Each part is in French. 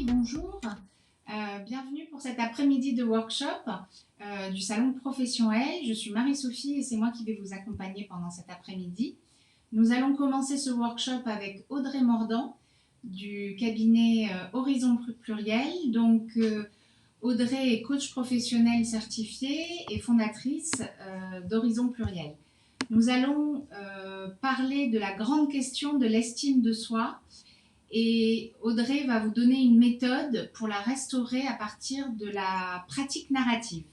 Bonjour, bienvenue pour cet après-midi de workshop du salon Profession L. Je suis Marie-Sophie et c'est moi qui vais vous accompagner pendant cet après-midi. Nous allons commencer ce workshop avec Audrey Mordant du cabinet Horizon Pluriel. Audrey est coach professionnel certifiée et fondatrice d'Horizon Pluriel. Nous allons parler de la grande question de l'estime de soi. Et Audrey va vous donner une méthode pour la restaurer à partir de la pratique narrative.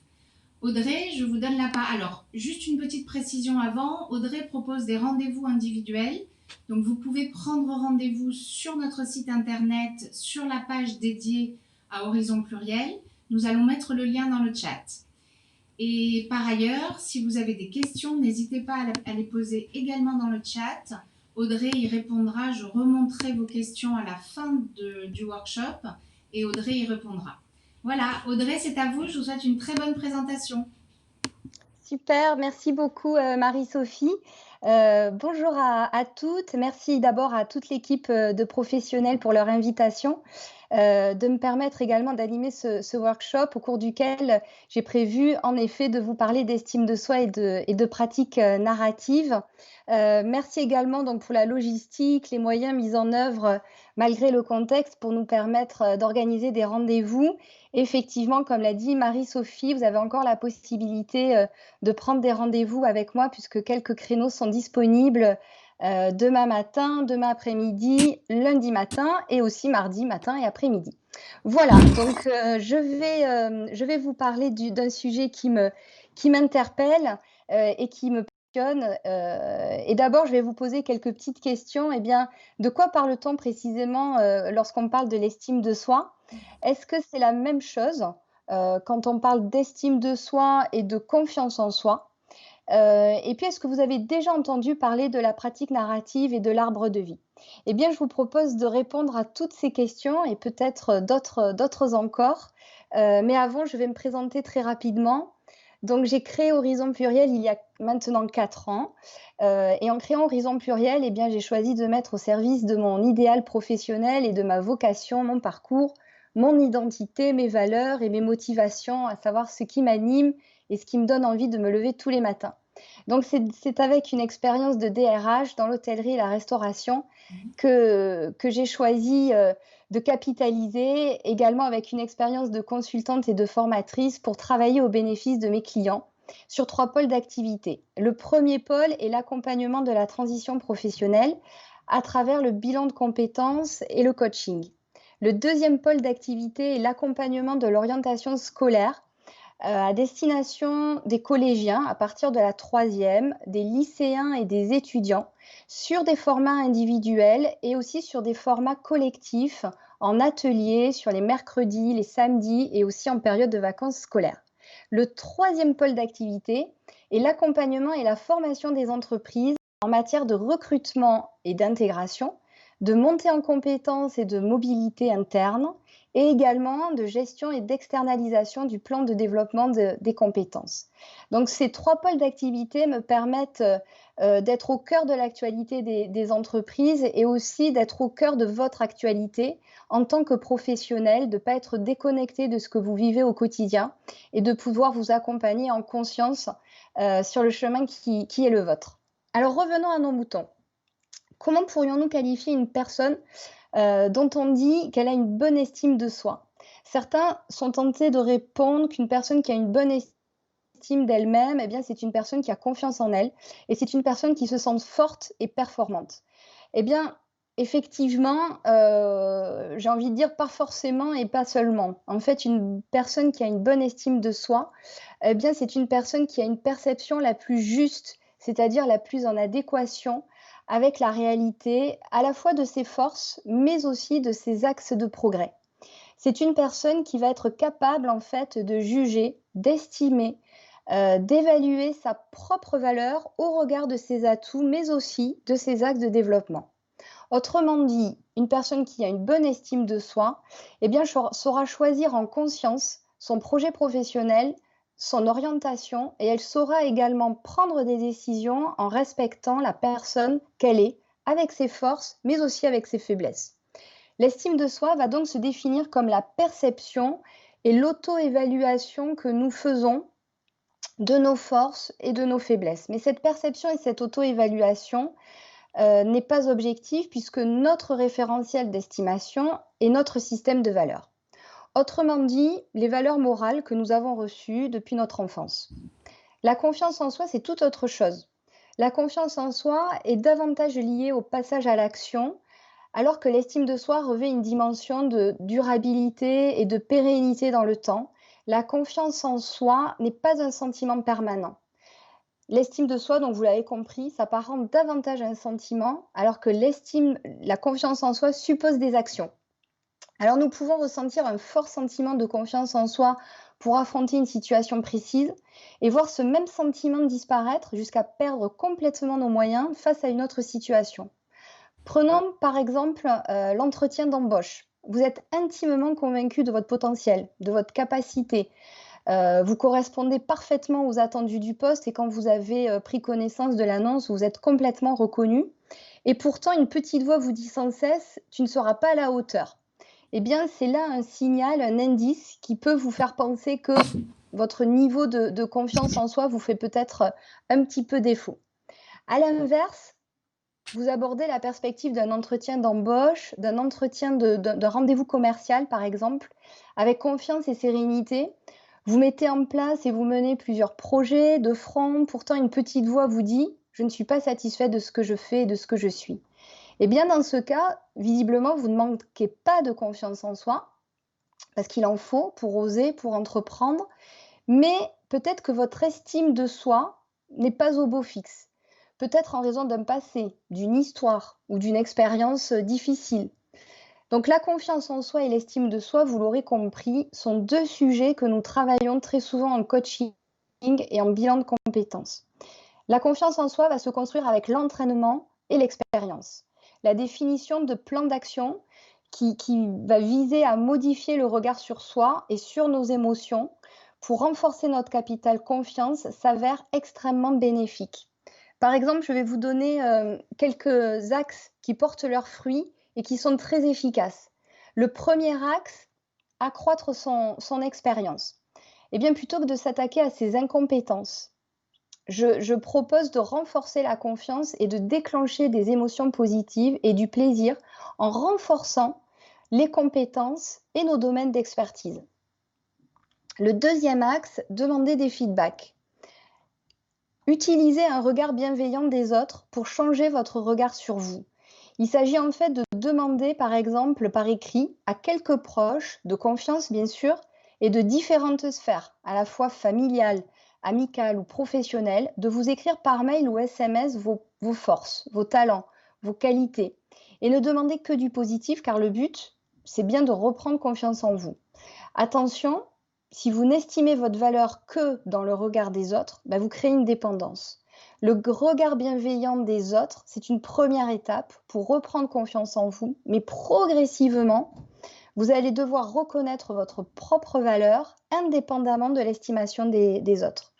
Audrey, je vous donne la parole. Alors, juste une petite précision avant. Audrey propose des rendez-vous individuels. Donc, vous pouvez prendre rendez-vous sur notre site internet, sur la page dédiée à Horizon Pluriel. Nous allons mettre le lien dans le chat. Et par ailleurs, si vous avez des questions, n'hésitez pas à les poser également dans le chat. Audrey y répondra. Je remonterai vos questions à la fin du workshop et Audrey y répondra. Voilà, Audrey, c'est à vous. Je vous souhaite une très bonne présentation. Super, merci beaucoup Marie-Sophie. Bonjour à toutes. Merci d'abord à toute l'équipe de professionnels pour leur invitation, de me permettre également d'animer ce workshop au cours duquel j'ai prévu en effet de vous parler d'estime de soi et de pratiques narratives. Merci également donc pour la logistique, les moyens mis en œuvre malgré le contexte pour nous permettre d'organiser des rendez-vous. Effectivement, comme l'a dit Marie-Sophie, vous avez encore la possibilité de prendre des rendez-vous avec moi puisque quelques créneaux sont disponibles demain matin, demain après-midi, lundi matin et aussi mardi matin et après-midi. Voilà, donc je vais vous parler d'un sujet qui m'interpelle et qui me passionne. Et d'abord, je vais vous poser quelques petites questions. Eh bien, de quoi parle-t-on précisément lorsqu'on parle de l'estime de soi? Est-ce que c'est la même chose quand on parle d'estime de soi et de confiance en soi? Et puis, est-ce que vous avez déjà entendu parler de la pratique narrative et de l'arbre de vie? Eh bien, je vous propose de répondre à toutes ces questions et peut-être d'autres encore. Mais avant, je vais me présenter très rapidement. Donc, j'ai créé Horizon Pluriel il y a maintenant 4 ans. Et en créant Horizon Pluriel, eh bien, j'ai choisi de mettre au service de mon idéal professionnel et de ma vocation, mon parcours, mon identité, mes valeurs et mes motivations, à savoir ce qui m'anime et ce qui me donne envie de me lever tous les matins. Donc, c'est avec une expérience de DRH dans l'hôtellerie et la restauration que j'ai choisi de capitaliser, également avec une expérience de consultante et de formatrice pour travailler au bénéfice de mes clients sur 3 pôles d'activité. Le premier pôle est l'accompagnement de la transition professionnelle à travers le bilan de compétences et le coaching. Le deuxième pôle d'activité est l'accompagnement de l'orientation scolaire à destination des collégiens à partir de la 3e, des lycéens et des étudiants, sur des formats individuels et aussi sur des formats collectifs, en atelier, sur les mercredis, les samedis et aussi en période de vacances scolaires. Le troisième pôle d'activité est l'accompagnement et la formation des entreprises en matière de recrutement et d'intégration, de montée en compétences et de mobilité interne, et également de gestion et d'externalisation du plan de développement des compétences. Donc ces 3 pôles d'activité me permettent d'être au cœur de l'actualité des entreprises et aussi d'être au cœur de votre actualité en tant que professionnel, de ne pas être déconnecté de ce que vous vivez au quotidien et de pouvoir vous accompagner en conscience sur le chemin qui est le vôtre. Alors revenons à nos moutons. Comment pourrions-nous qualifier une personne dont on dit qu'elle a une bonne estime de soi? Certains sont tentés de répondre qu'une personne qui a une bonne estime d'elle-même, eh bien, c'est une personne qui a confiance en elle et c'est une personne qui se sent forte et performante. Eh bien, effectivement, j'ai envie de dire pas forcément et pas seulement. En fait, une personne qui a une bonne estime de soi, eh bien, c'est une personne qui a une perception la plus juste, c'est-à-dire la plus en adéquation avec la réalité, à la fois de ses forces, mais aussi de ses axes de progrès. C'est une personne qui va être capable, en fait, de juger, d'estimer, d'évaluer sa propre valeur au regard de ses atouts, mais aussi de ses axes de développement. Autrement dit, une personne qui a une bonne estime de soi, eh bien, saura choisir en conscience son projet professionnel, son orientation, et elle saura également prendre des décisions en respectant la personne qu'elle est, avec ses forces, mais aussi avec ses faiblesses. L'estime de soi va donc se définir comme la perception et l'auto-évaluation que nous faisons de nos forces et de nos faiblesses. Mais cette perception et cette auto-évaluation n'est pas objective puisque notre référentiel d'estimation est notre système de valeurs. Autrement dit, les valeurs morales que nous avons reçues depuis notre enfance. La confiance en soi, c'est tout autre chose. La confiance en soi est davantage liée au passage à l'action, alors que l'estime de soi revêt une dimension de durabilité et de pérennité dans le temps. La confiance en soi n'est pas un sentiment permanent. L'estime de soi, donc vous l'avez compris, s'apparente davantage à un sentiment, alors que la confiance en soi suppose des actions. Alors nous pouvons ressentir un fort sentiment de confiance en soi pour affronter une situation précise et voir ce même sentiment disparaître jusqu'à perdre complètement nos moyens face à une autre situation. Prenons par exemple l'entretien d'embauche. Vous êtes intimement convaincu de votre potentiel, de votre capacité. Vous correspondez parfaitement aux attendus du poste et quand vous avez pris connaissance de l'annonce, vous êtes complètement reconnu. Et pourtant, une petite voix vous dit sans cesse, tu ne seras pas à la hauteur. Eh bien, c'est là un signal, un indice qui peut vous faire penser que votre niveau de confiance en soi vous fait peut-être un petit peu défaut. À l'inverse, vous abordez la perspective d'un entretien d'embauche, d'un entretien d'un rendez-vous commercial, par exemple, avec confiance et sérénité. Vous mettez en place et vous menez plusieurs projets de front. Pourtant, une petite voix vous dit « Je ne suis pas satisfait de ce que je fais et de ce que je suis ». Eh bien, dans ce cas, visiblement, vous ne manquez pas de confiance en soi, parce qu'il en faut pour oser, pour entreprendre, mais peut-être que votre estime de soi n'est pas au beau fixe. Peut-être en raison d'un passé, d'une histoire ou d'une expérience difficile. Donc la confiance en soi et l'estime de soi, vous l'aurez compris, sont deux sujets que nous travaillons très souvent en coaching et en bilan de compétences. La confiance en soi va se construire avec l'entraînement et l'expérience. La définition de plan d'action qui va viser à modifier le regard sur soi et sur nos émotions pour renforcer notre capital confiance s'avère extrêmement bénéfique. Par exemple, je vais vous donner quelques axes qui portent leurs fruits et qui sont très efficaces. Le premier axe, accroître son expérience. Eh bien, plutôt que de s'attaquer à ses incompétences, je propose de renforcer la confiance et de déclencher des émotions positives et du plaisir en renforçant les compétences et nos domaines d'expertise. Le deuxième axe, demander des feedbacks. Utilisez un regard bienveillant des autres pour changer votre regard sur vous. Il s'agit en fait de demander, par exemple, par écrit, à quelques proches, de confiance bien sûr, et de différentes sphères, à la fois familiales, amicales ou professionnelles, de vous écrire par mail ou SMS vos forces, vos talents, vos qualités. Et ne demandez que du positif, car le but, c'est bien de reprendre confiance en vous. Attention, si vous n'estimez votre valeur que dans le regard des autres, vous créez une dépendance. Le regard bienveillant des autres, c'est une première étape pour reprendre confiance en vous, mais progressivement, vous allez devoir reconnaître votre propre valeur indépendamment de l'estimation des autres.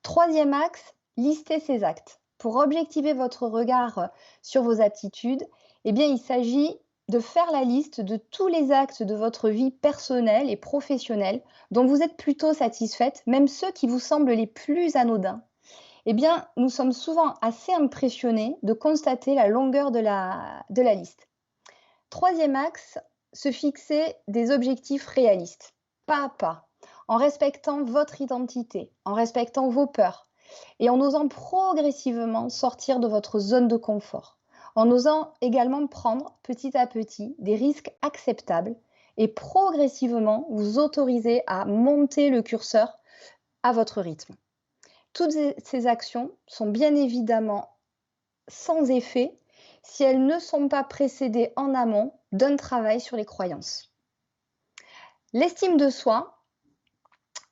Troisième axe, listez ces actes. Pour objectiver votre regard sur vos aptitudes, il s'agit de faire la liste de tous les actes de votre vie personnelle et professionnelle dont vous êtes plutôt satisfaite, même ceux qui vous semblent les plus anodins. Nous sommes souvent assez impressionnés de constater la longueur de la liste. Troisième axe, se fixer des objectifs réalistes, pas à pas, en respectant votre identité, en respectant vos peurs et en osant progressivement sortir de votre zone de confort, en osant également prendre petit à petit des risques acceptables et progressivement vous autoriser à monter le curseur à votre rythme. Toutes ces actions sont bien évidemment sans effet si elles ne sont pas précédées en amont d'un travail sur les croyances. L'estime de soi,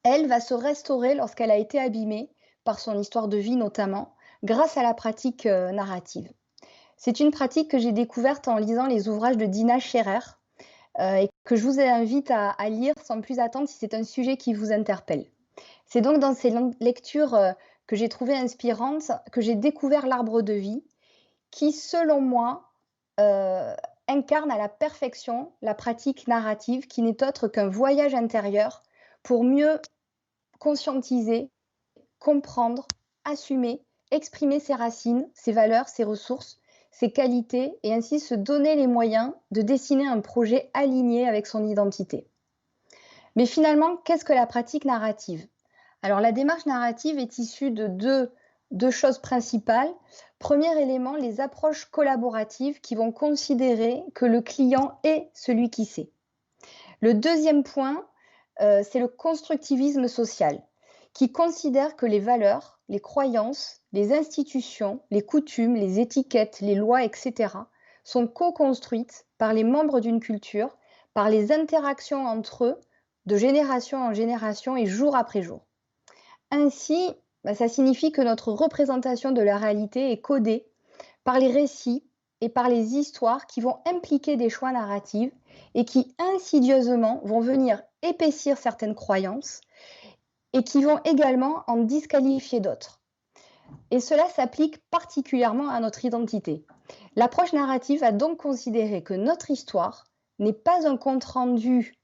elle, va se restaurer lorsqu'elle a été abîmée par son histoire de vie notamment, grâce à la pratique narrative. C'est une pratique que j'ai découverte en lisant les ouvrages de Dina Scherer et que je vous invite à lire sans plus attendre si c'est un sujet qui vous interpelle. C'est donc dans ces lectures que j'ai trouvées inspirantes que j'ai découvert l'arbre de vie qui, selon moi, incarne à la perfection la pratique narrative qui n'est autre qu'un voyage intérieur pour mieux conscientiser, comprendre, assumer, exprimer ses racines, ses valeurs, ses ressources, ses qualités et ainsi se donner les moyens de dessiner un projet aligné avec son identité. Mais finalement, qu'est-ce que la pratique narrative? Alors la démarche narrative est issue de deux choses principales. Premier élément, les approches collaboratives qui vont considérer que le client est celui qui sait. Le deuxième point, c'est le constructivisme social, qui considère que les valeurs, les croyances, les institutions, les coutumes, les étiquettes, les lois, etc., sont co-construites par les membres d'une culture, par les interactions entre eux, de génération en génération et jour après jour. Ainsi, ça signifie que notre représentation de la réalité est codée par les récits et par les histoires qui vont impliquer des choix narratifs et qui insidieusement vont venir épaissir certaines croyances et qui vont également en disqualifier d'autres. Et cela s'applique particulièrement à notre identité. L'approche narrative va donc considérer que notre histoire n'est pas un compte-rendu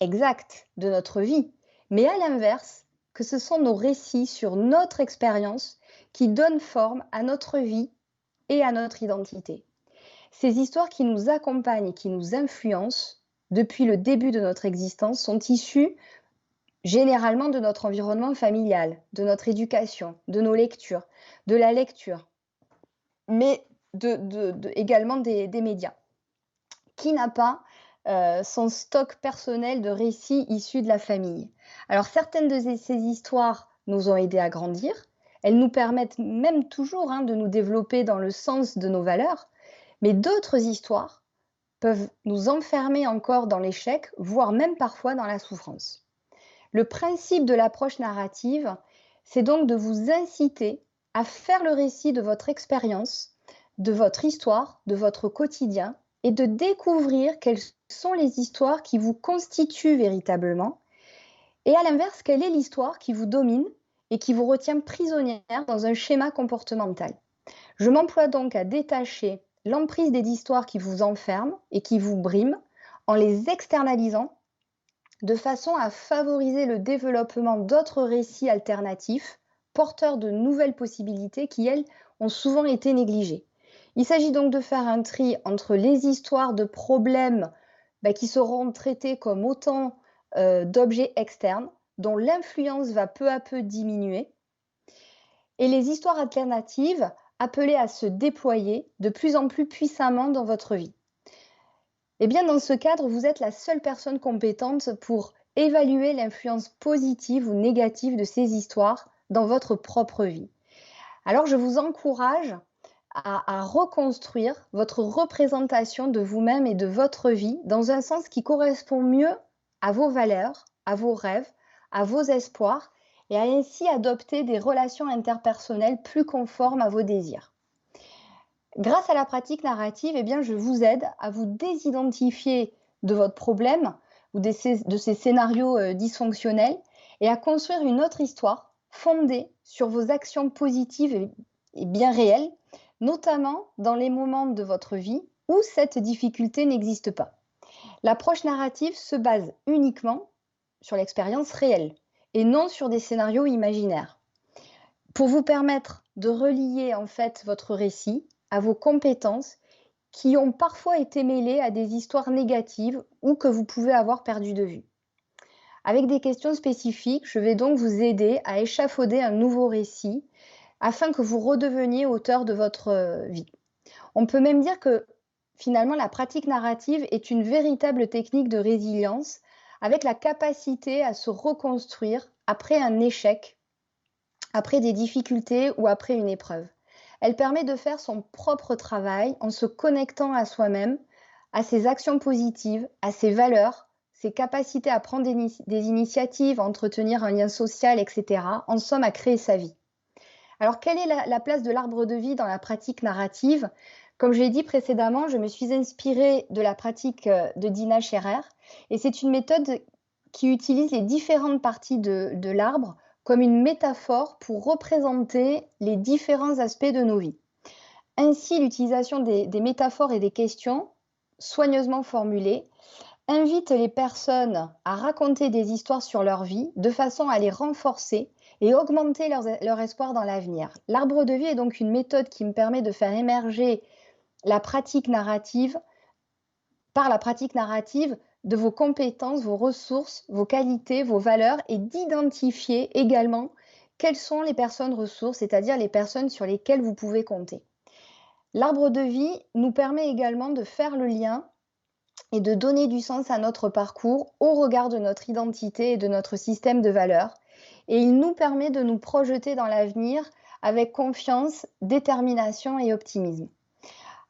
exact de notre vie, mais à l'inverse, que ce sont nos récits sur notre expérience qui donnent forme à notre vie et à notre identité. Ces histoires qui nous accompagnent et qui nous influencent depuis le début de notre existence sont issues généralement de notre environnement familial, de notre éducation, de nos lectures, de la lecture, mais également des médias. Qui n'a pas son stock personnel de récits issus de la famille? Alors certaines de ces histoires nous ont aidés à grandir, elles nous permettent même toujours de nous développer dans le sens de nos valeurs, mais d'autres histoires peuvent nous enfermer encore dans l'échec, voire même parfois dans la souffrance. Le principe de l'approche narrative, c'est donc de vous inciter à faire le récit de votre expérience, de votre histoire, de votre quotidien, et de découvrir quelles sont les histoires qui vous constituent véritablement, et à l'inverse, quelle est l'histoire qui vous domine et qui vous retient prisonnière dans un schéma comportemental. Je m'emploie donc à détacher l'emprise des histoires qui vous enferment et qui vous briment en les externalisant de façon à favoriser le développement d'autres récits alternatifs, porteurs de nouvelles possibilités qui, elles, ont souvent été négligées. Il s'agit donc de faire un tri entre les histoires de problèmes qui seront traités comme autant d'objets externes, dont l'influence va peu à peu diminuer, et les histoires alternatives appelées à se déployer de plus en plus puissamment dans votre vie. Eh bien, dans ce cadre, vous êtes la seule personne compétente pour évaluer l'influence positive ou négative de ces histoires dans votre propre vie. Alors, je vous encourage à reconstruire votre représentation de vous-même et de votre vie dans un sens qui correspond mieux à vos valeurs, à vos rêves, à vos espoirs et à ainsi adopter des relations interpersonnelles plus conformes à vos désirs. Grâce à la pratique narrative, je vous aide à vous désidentifier de votre problème ou de ces scénarios dysfonctionnels et à construire une autre histoire fondée sur vos actions positives et bien réelles, notamment dans les moments de votre vie où cette difficulté n'existe pas. L'approche narrative se base uniquement sur l'expérience réelle et non sur des scénarios imaginaires. Pour vous permettre de relier en fait votre récit à vos compétences qui ont parfois été mêlées à des histoires négatives ou que vous pouvez avoir perdues de vue. Avec des questions spécifiques, je vais donc vous aider à échafauder un nouveau récit afin que vous redeveniez auteur de votre vie. On peut même dire que finalement la pratique narrative est une véritable technique de résilience avec la capacité à se reconstruire après un échec, après des difficultés ou après une épreuve. Elle permet de faire son propre travail en se connectant à soi-même, à ses actions positives, à ses valeurs, ses capacités à prendre des initiatives, à entretenir un lien social, etc. En somme, à créer sa vie. Alors, quelle est la place de l'arbre de vie dans la pratique narrative? Comme je l'ai dit précédemment, je me suis inspirée de la pratique de Dina Scherer et c'est une méthode qui utilise les différentes parties de l'arbre comme une métaphore pour représenter les différents aspects de nos vies. Ainsi, l'utilisation des métaphores et des questions soigneusement formulées, invite les personnes à raconter des histoires sur leur vie de façon à les renforcer et augmenter leur espoir dans l'avenir. L'arbre de vie est donc une méthode qui me permet de faire émerger la pratique narrative, par la pratique narrative, de vos compétences, vos ressources, vos qualités, vos valeurs et d'identifier également quelles sont les personnes ressources, c'est-à-dire les personnes sur lesquelles vous pouvez compter. L'arbre de vie nous permet également de faire le lien et de donner du sens à notre parcours au regard de notre identité et de notre système de valeurs. Et il nous permet de nous projeter dans l'avenir avec confiance, détermination et optimisme.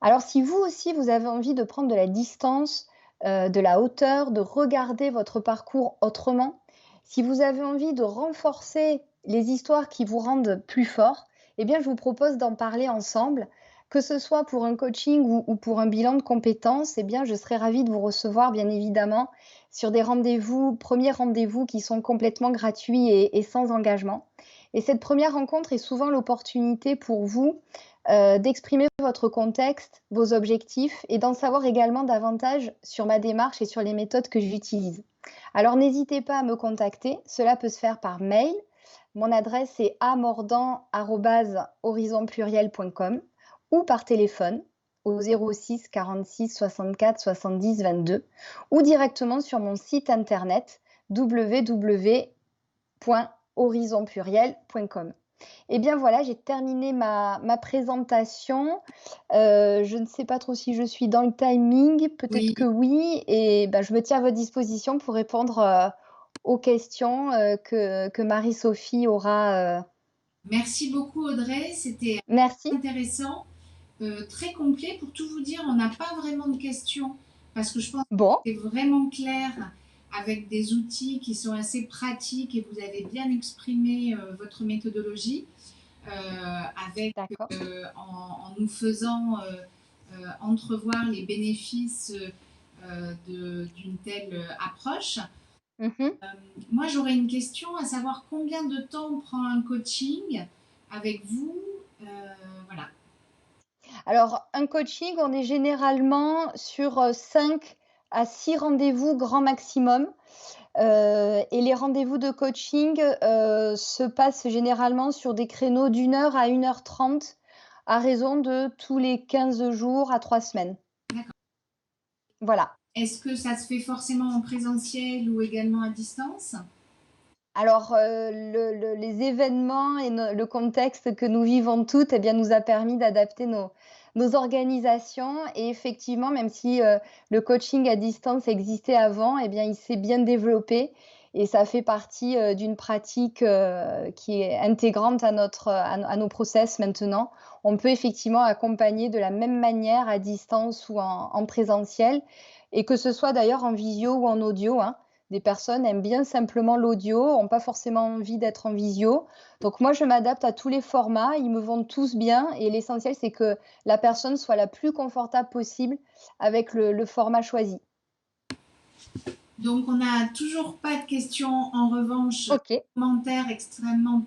Alors si vous aussi, vous avez envie de prendre de la distance, de la hauteur, de regarder votre parcours autrement, si vous avez envie de renforcer les histoires qui vous rendent plus fort, eh bien, je vous propose d'en parler ensemble. Que ce soit pour un coaching ou pour un bilan de compétences, eh bien, je serai ravie de vous recevoir, bien évidemment, sur des rendez-vous, premiers rendez-vous qui sont complètement gratuits et sans engagement. Et cette première rencontre est souvent l'opportunité pour vous d'exprimer votre contexte, vos objectifs et d'en savoir également davantage sur ma démarche et sur les méthodes que j'utilise. Alors n'hésitez pas à me contacter, cela peut se faire par mail. Mon adresse est amordant@horizonpluriel.com ou par téléphone au 06 46 64 70 22 ou directement sur mon site internet www.horizonpluriel.com. Eh bien voilà, j'ai terminé ma présentation. Je ne sais pas trop si je suis dans le timing, peut-être Oui, que oui, et ben, je me tiens à votre disposition pour répondre aux questions que Marie-Sophie aura. merci beaucoup Audrey, c'était Merci. intéressant, très complet. Pour tout vous dire, on n'a pas vraiment de questions parce que je pense que Bon, c'est vraiment clair avec des outils qui sont assez pratiques et vous avez bien exprimé votre méthodologie avec d'accord. en nous faisant entrevoir les bénéfices d'une telle approche. Mhm. Moi, j'aurais une question à savoir combien de temps prend un coaching avec vous. Euh, voilà. Alors, un coaching, on est généralement sur 5 à 6 rendez-vous grand maximum. Et les rendez-vous de coaching, se passent généralement sur des créneaux d'1 heure à 1 h 30, à raison de tous les 15 jours à 3 semaines. D'accord. Voilà. Est-ce que ça se fait forcément en présentiel ou également à distance? Alors, les événements et le contexte que nous vivons toutes, eh bien, nous a permis d'adapter nos organisations et effectivement, même si, le coaching à distance existait avant, eh bien, il s'est bien développé et ça fait partie, d'une pratique, qui est intégrante à nos process maintenant. On peut effectivement accompagner de la même manière à distance ou en présentiel et que ce soit d'ailleurs en visio ou en audio, hein. Des personnes aiment bien simplement l'audio, ont pas forcément envie d'être en visio. Donc moi, je m'adapte à tous les formats, ils me vont tous bien et l'essentiel, c'est que la personne soit la plus confortable possible avec le format choisi. Donc, on n'a toujours pas de questions. En revanche, OK, commentaires extrêmement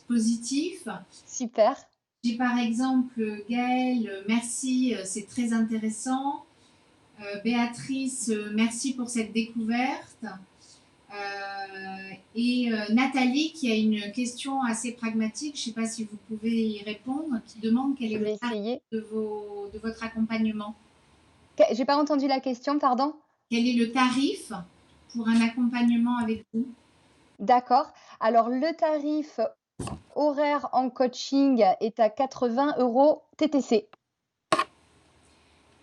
positifs. super. J'ai par exemple Gaëlle, merci, c'est très intéressant. Béatrice, merci pour cette découverte. Et Nathalie qui a une question assez pragmatique, je ne sais pas si vous pouvez y répondre, qui demande quel Je est le vais tarif essayer. de votre accompagnement. J'ai pas entendu la question, pardon? Quel est le tarif pour un accompagnement avec vous? D'accord. Alors le tarif horaire en coaching est à 80 € TTC.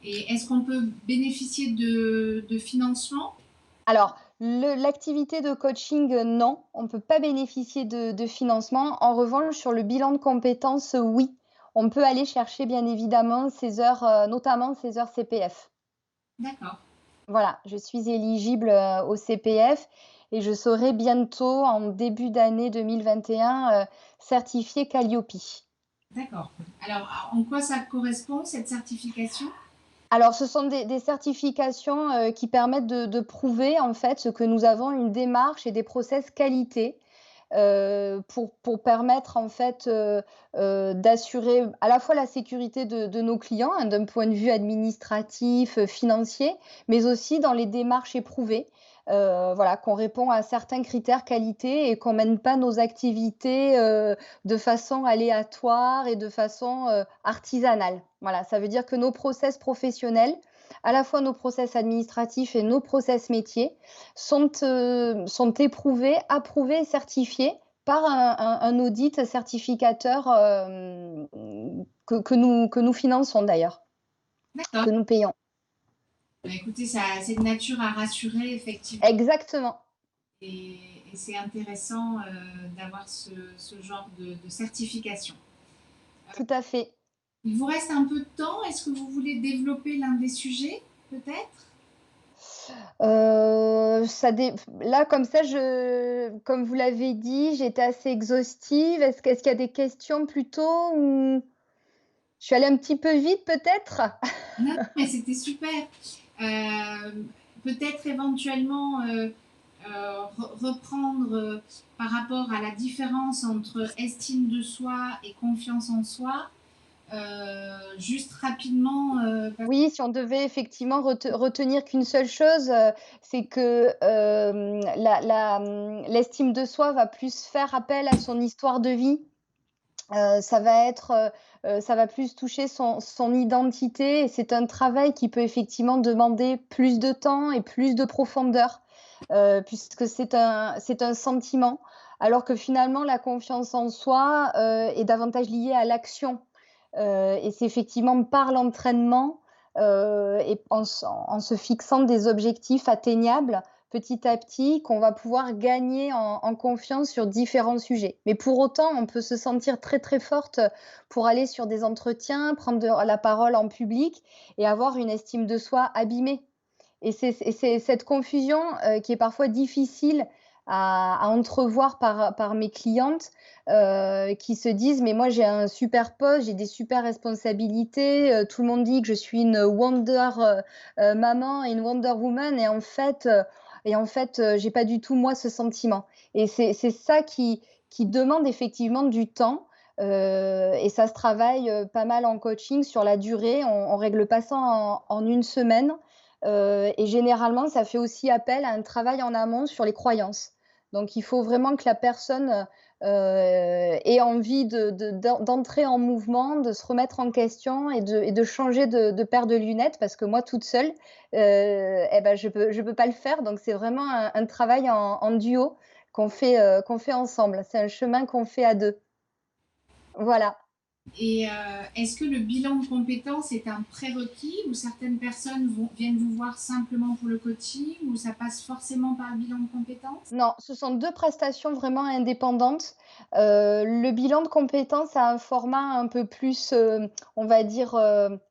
Et est-ce qu'on peut bénéficier de financement? Alors, l'activité de coaching, non, on ne peut pas bénéficier de financement. En revanche, sur le bilan de compétences, oui, on peut aller chercher bien évidemment ces heures, notamment ces heures CPF. D'accord, Voilà, je suis éligible, au CPF et je serai bientôt, en début d'année 2021, certifiée Qualiopi. d'accord. Alors, en quoi ça correspond, cette certification? Alors, ce sont des certifications, qui permettent de prouver, en fait, que nous avons une démarche et des process qualité, pour permettre en fait, d'assurer à la fois la sécurité de nos clients, hein, d'un point de vue administratif, financier, mais aussi dans les démarches éprouvées. Voilà, qu'on répond à certains critères qualité et qu'on mène pas nos activités, de façon aléatoire et de façon, artisanale. Voilà, ça veut dire que nos process professionnels, à la fois nos process administratifs et nos process métiers sont éprouvés, approuvés et certifiés par un audit certificateur, que nous finançons d'ailleurs, D'accord. que nous payons. Bah, écoutez, ça, c'est de nature à rassurer, effectivement. Exactement, Et, et c'est intéressant d'avoir ce genre de certification. tout à fait. Il vous reste un peu de temps. Est-ce que vous voulez développer l'un des sujets, peut-être? Ça dé Là, comme ça, comme vous l'avez dit, j'étais assez exhaustive. Est-ce qu'il y a des questions plutôt ou je suis allée un petit peu vite peut-être? Non, mais c'était super. Euh, Peut-être éventuellement reprendre par rapport à la différence entre estime de soi et confiance en soi. Juste rapidement, Oui, si on devait effectivement retenir qu'une seule chose, c'est que, l'estime de soi va plus faire appel à son histoire de vie. Ça va être, ça va plus toucher son identité et c'est un travail qui peut effectivement demander plus de temps et plus de profondeur, puisque c'est un sentiment. Alors que finalement la confiance en soi, est davantage liée à l'action, et c'est effectivement par l'entraînement, et en se fixant des objectifs atteignables, petit à petit, qu'on va pouvoir gagner en confiance sur différents sujets. Mais pour autant, on peut se sentir très, très forte pour aller sur des entretiens, prendre la parole en public et avoir une estime de soi abîmée. Et c'est cette confusion, qui est parfois difficile à entrevoir par mes clientes, qui se disent: «Mais moi j'ai un super poste, j'ai des super responsabilités, tout le monde dit que je suis une wonder, maman et une wonder woman et en fait, j'ai pas du tout moi ce sentiment». Et c'est ça qui demande effectivement du temps, et ça se travaille, pas mal en coaching sur la durée. On règle pas ça en 1 semaine. Et généralement, ça fait aussi appel à un travail en amont sur les croyances. Donc il faut vraiment que la personne, ait envie d'entrer en mouvement, de se remettre en question et de changer de paire de lunettes parce que moi toute seule, et ben je peux pas le faire. Donc c'est vraiment un travail en duo qu'on fait ensemble. C'est un chemin qu'on fait à 2. Voilà. et est-ce que le bilan de compétences est un prérequis ou certaines personnes viennent vous voir simplement pour le coaching ou ça passe forcément par le bilan de compétences? Non, ce sont 2 prestations vraiment indépendantes. Le bilan de compétences a un format un peu plus, on va dire,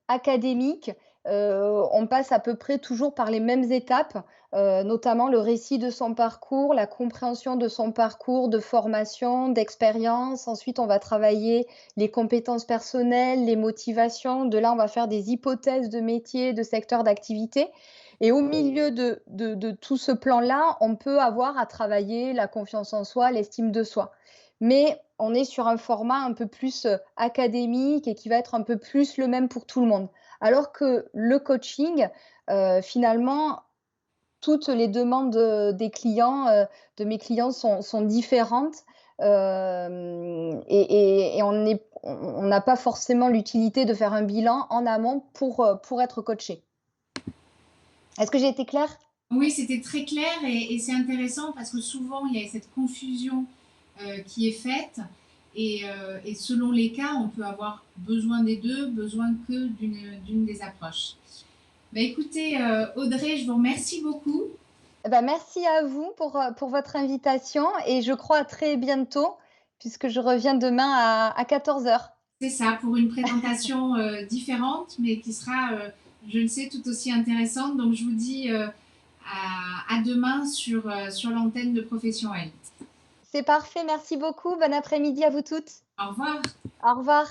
académique. On passe à peu près toujours par les mêmes étapes, notamment le récit de son parcours, la compréhension de son parcours de formation, d'expérience. Ensuite, on va travailler les compétences personnelles, les motivations. De là, on va faire des hypothèses de métier, de secteur d'activité. Et au milieu de tout ce plan-là, on peut avoir à travailler la confiance en soi, l'estime de soi. Mais on est sur un format un peu plus, académique et qui va être un peu plus le même pour tout le monde. Alors que le coaching, finalement, toutes les demandes, des clients, de mes clients sont différentes, et on n'a pas forcément l'utilité de faire un bilan en amont pour être coaché. Est-ce que j'ai été claire? Oui, c'était très clair et c'est intéressant parce que souvent il y a cette confusion qui est faite et selon les cas, on peut avoir besoin des deux, besoin que d'une des approches. Bah, écoutez, Audrey, je vous remercie beaucoup. Eh ben, merci à vous pour votre invitation et je crois à très bientôt puisque je reviens demain à 14 heures. C'est ça, pour une présentation différente, mais qui sera, je le sais, tout aussi intéressante. Donc, je vous dis à demain sur l'antenne de Profession Health. C'est parfait, merci beaucoup. Bon après-midi à vous toutes. Au revoir. Au revoir.